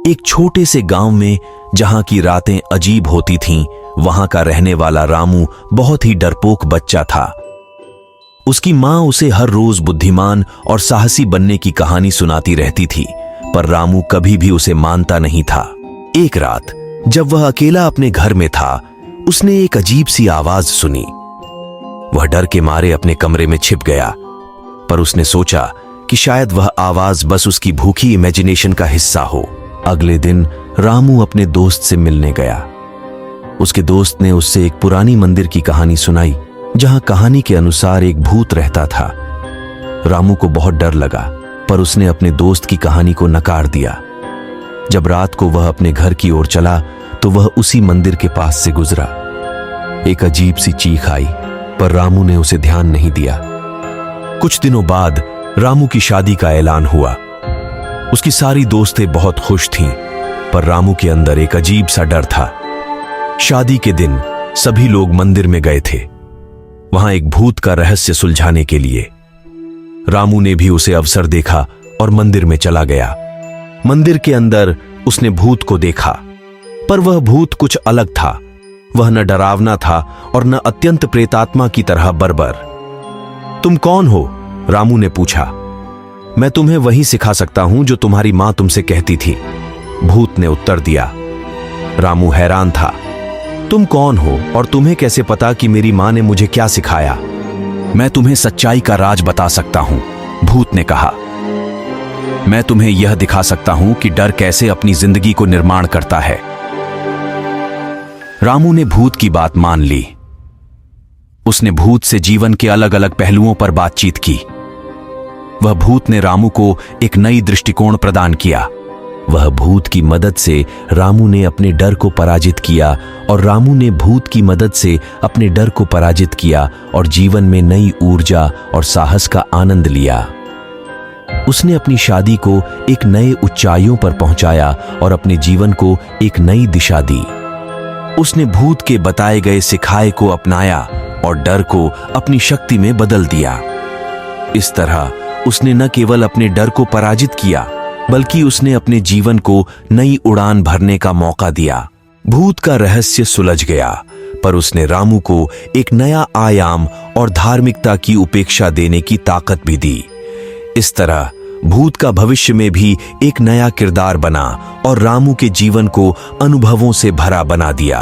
एक छोटे से गांव में जहां की रातें अजीब होती थीं, वहां का रहने वाला रामू बहुत ही डरपोक बच्चा था। उसकी मां उसे हर रोज बुद्धिमान और साहसी बनने की कहानी सुनाती रहती थी, पर रामू कभी भी उसे मानता नहीं था। एक रात जब वह अकेला अपने घर में था, उसने एक अजीब सी आवाज सुनी। वह डर के मारे अपने कमरे में छिप गया, पर उसने सोचा कि शायद वह आवाज बस उसकी भूखी इमेजिनेशन का हिस्सा हो। अगले दिन रामू अपने दोस्त से मिलने गया। उसके दोस्त ने उससे एक पुरानी मंदिर की कहानी सुनाई, जहां कहानी के अनुसार एक भूत रहता था। रामू को बहुत डर लगा, पर उसने अपने दोस्त की कहानी को नकार दिया। जब रात को वह अपने घर की ओर चला तो वह उसी मंदिर के पास से गुजरा। एक अजीब सी चीख आई, पर रामू ने उसे ध्यान नहीं दिया। कुछ दिनों बाद रामू की शादी का ऐलान हुआ। उसकी सारी दोस्तें बहुत खुश थीं, पर रामू के अंदर एक अजीब सा डर था। शादी के दिन सभी लोग मंदिर में गए थे, वहां एक भूत का रहस्य सुलझाने के लिए। रामू ने भी उसे अवसर देखा और मंदिर में चला गया। मंदिर के अंदर उसने भूत को देखा, पर वह भूत कुछ अलग था। वह न डरावना था और न अत्यंत प्रेतात्मा की तरह बर्बर। तुम कौन हो? रामू ने पूछा। मैं तुम्हें वही सिखा सकता हूं जो तुम्हारी मां तुमसे कहती थी, भूत ने उत्तर दिया। रामू हैरान था। तुम कौन हो और तुम्हें कैसे पता कि मेरी मां ने मुझे क्या सिखाया? मैं तुम्हें सच्चाई का राज बता सकता हूं, भूत ने कहा। मैं तुम्हें यह दिखा सकता हूं कि डर कैसे अपनी जिंदगी को निर्माण करता है। रामू ने भूत की बात मान ली। उसने भूत से जीवन के अलग अलग पहलुओं पर बातचीत की। वह भूत ने रामू को एक नई दृष्टिकोण प्रदान किया। वह भूत की मदद से रामू ने अपने डर को पराजित किया और रामू ने भूत की मदद से अपने डर को पराजित किया और जीवन में नई ऊर्जा और साहस का आनंद लिया। उसने अपनी शादी को एक नए ऊंचाइयों पर पहुंचाया और अपने जीवन को एक नई दिशा दी। उसने भूत के बताए गए सिखाए को अपनाया और डर को अपनी शक्ति में बदल दिया। इस तरह उसने न केवल अपने डर को पराजित किया, बल्कि उसने अपने जीवन को नई उड़ान भरने का मौका दिया। भूत का रहस्य सुलझ गया, पर उसने रामू को एक नया आयाम और धार्मिकता की उपेक्षा देने की ताकत भी दी। इस तरह भूत का भविष्य में भी एक नया किरदार बना और रामू के जीवन को अनुभवों से भरा बना दिया।